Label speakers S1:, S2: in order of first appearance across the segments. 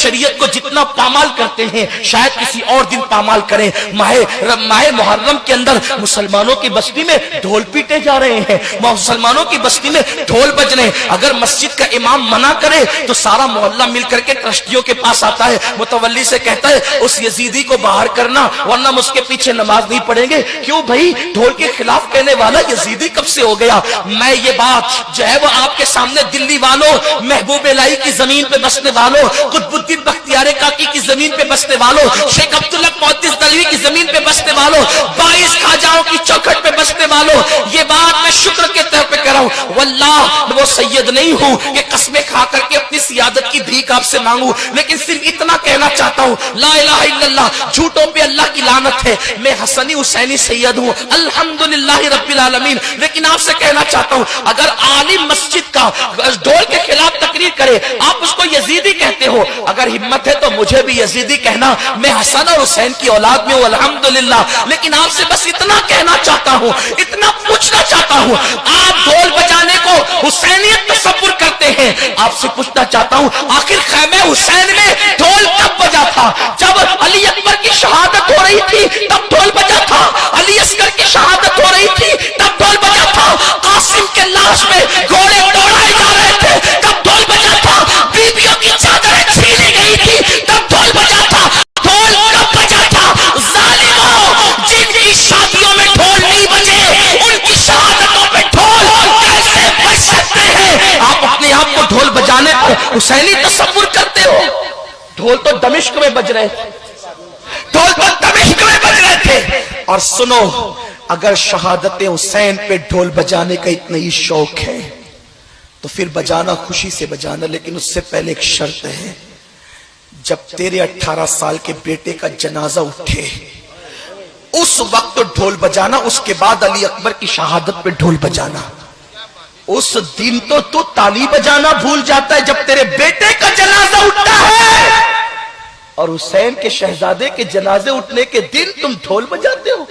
S1: शरीयत को जितना पामाल करते हैं शायद किसी और दिन पामाल करें। माह मुहर्रम के अंदर मुसलमानों की बस्ती में ढोल पीटे जा रहे हैं, मुसलमानों की बस्ती में ढोल बज रहे हैं। अगर मस्जिद का इमाम मना करे तो सारा मोहल्ला मिलकर के ट्रस्टियों के पास आता है, मुतवल्ली से कहता है उस यजीदी को बाहर करना वरना हम उसके पीछे नमाज नहीं पढ़ेंगे। क्यों भाई, ढोल के खिलाफ कहने वाला यजीदी कब से हो गया? मैं ये बात जो है वो आपके सामने दिल्ली वालों, महबूब इलाही की जमीन पे बसने वालों, कुतुबुद्दीन बख्तियार काकी की जमीन पे बसने वालों, शेख अब्दुल्ला मुहद्दिस दहलवी की जमीन पे बसने वालों, 22 खाजाओं की चौखट पे बसने वालों, ये बात मैं शुक्र के तौर पे कर रहा हूं। वल्लाह मैं वो सैयद नहीं हूं कि कस्में खा करके अपनी सियादत की भीख आपसे मांगू, लेकिन सिर्फ इतना कहना चाहता हूं, ला इलाहा इल्लल्लाह, झूठों पे अल्लाह की लानत है। मैं हसनी हुसैनी सैयद हूं, अल्हम्दुलिल्लाह रब्बिल आलमीन। लेकिन आपसे कहना चाहता हूं, अगर आलिम मस्जिद का ढोल के खिलाफ तकरीर करे, आप उसको यजीदी कहते हो, अगर हिम्मत है तो मुझे भी यजीदी कहना। मैं हसन और हुसैन की औलाद में हूं, अल्हम्दुलिल्लाह। लेकिन आपसे बस इतना कहना चाहता हूं, इतना पूछना चाहता हूं, आप ढोल बजाने को हुसैनियत तसव्वुर करते हैं, आपसे पूछना चाहता हूं, आखिर खैमे हुसैन में ढोल कब बजा था? जब अली अकबर की शहादत हो रही थी तब ढोल बजा था, अली असगर की शहादत हो रही थी तब ढोल बजा था, कासिम के लाश में घोड़े दौड़ाए जा रहे थे तब ढोल बजा था, बीबियों की चादरें छीनी गई थी तब ढोल बजा था। ढोल कब बजा था? जालिमों, जिनकी शादियों में ढोल नहीं बजे उनकी शहादतों पे ढोल कैसे बज सकते हैं? आप अपने आप को ढोल बजाने को हुसैनी तसव्वुर करते हो। ढोल तो दमिश्क में बज रहे थे, ढोल तो दमिश्क में बज रहे थे। और सुनो, अगर शहादत हुसैन पे ढोल बजाने का इतना ही शौक है तो फिर बजाना, खुशी से बजाना, लेकिन उससे पहले एक शर्त है, जब तेरे 18 साल के बेटे का जनाजा उठे उस वक्त तो ढोल बजाना, उसके बाद अली अकबर की शहादत पे ढोल बजाना। उस दिन तो तू ताली बजाना भूल जाता है जब तेरे बेटे का जनाजा उठता है, और हुसैन के शहजादे के जनाजे उठने के दिन तुम ढोल बजाते हो,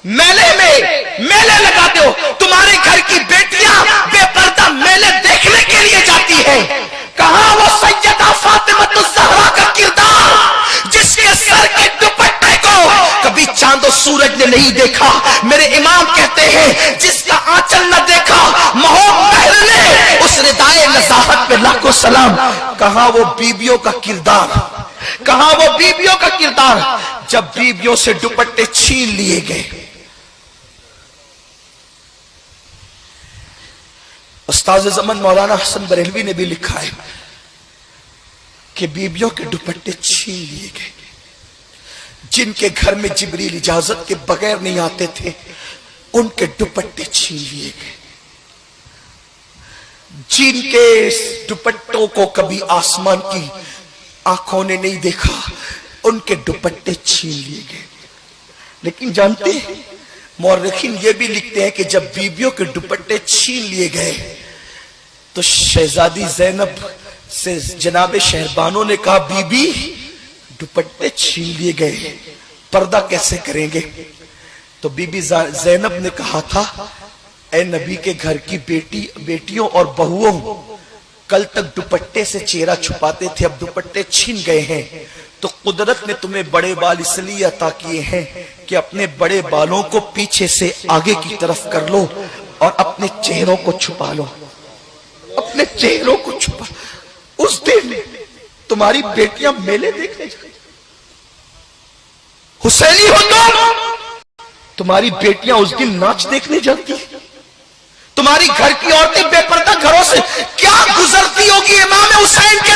S1: मेले में मेले लगाते हो। तुम्हारे घर की बेटियां बेपर्दा मेले देखने के लिए जाती है। कहां वो सैयदा फातिमा का किरदार जिसके सर के दुपट्टे को कभी चांद और सूरज ने नहीं देखा? मेरे इमाम कहते हैं जिसका आंचल न देखा महर ने, उस रिदाए नज़ाहत पे लाखों सलाम। कहां वो बीबियों का किरदार, कहां वो बीबियों का किरदार जब बीबियों से दुपट्टे छीन लिए गए? उस्ताद ज़मान मौलाना हसन बरेलवी ने भी लिखा है कि बीबियों के दुपट्टे छीन लिए गए। जिनके घर में जिब्रील इजाजत के बगैर नहीं आते थे उनके दुपट्टे छीन लिए गए। जिनके दुपट्टों को कभी आसमान की आंखों ने नहीं देखा उनके दुपट्टे छीन लिए गए। लेकिन जानते हैं, मौरखीन ये भी लिखते हैं कि जब बीबियों के दुपट्टे छीन लिए गए तो शहजादी ज़ैनब से जनाबे शहरबानो ने कहा, बीबी दुपट्टे छीन लिए गए, पर्दा कैसे करेंगे? तो बीबी ज़ैनब ने कहा था, ए नबी के घर की बेटियों और बहुओं, कल तक दुपट्टे से चेहरा छुपाते थे, अब दुपट्टे छीन गए हैं तो कुदरत ने तुम्हें बड़े बाल इसलिए अता किए हैं कि अपने बड़े बालों को पीछे से आगे की तरफ कर लो और अपने चेहरों को छुपा लो, अपने चेहरों को छुपा। उस दिन तुम्हारी बेटियां मेले देखने जाती, हुसैनी हो तो तुम्हारी बेटियां उस दिन नाच देखने जाती, तुम्हारी घर की औरतें बेपर्दा घरों से क्या गुजरती होगी इमाम हुसैन के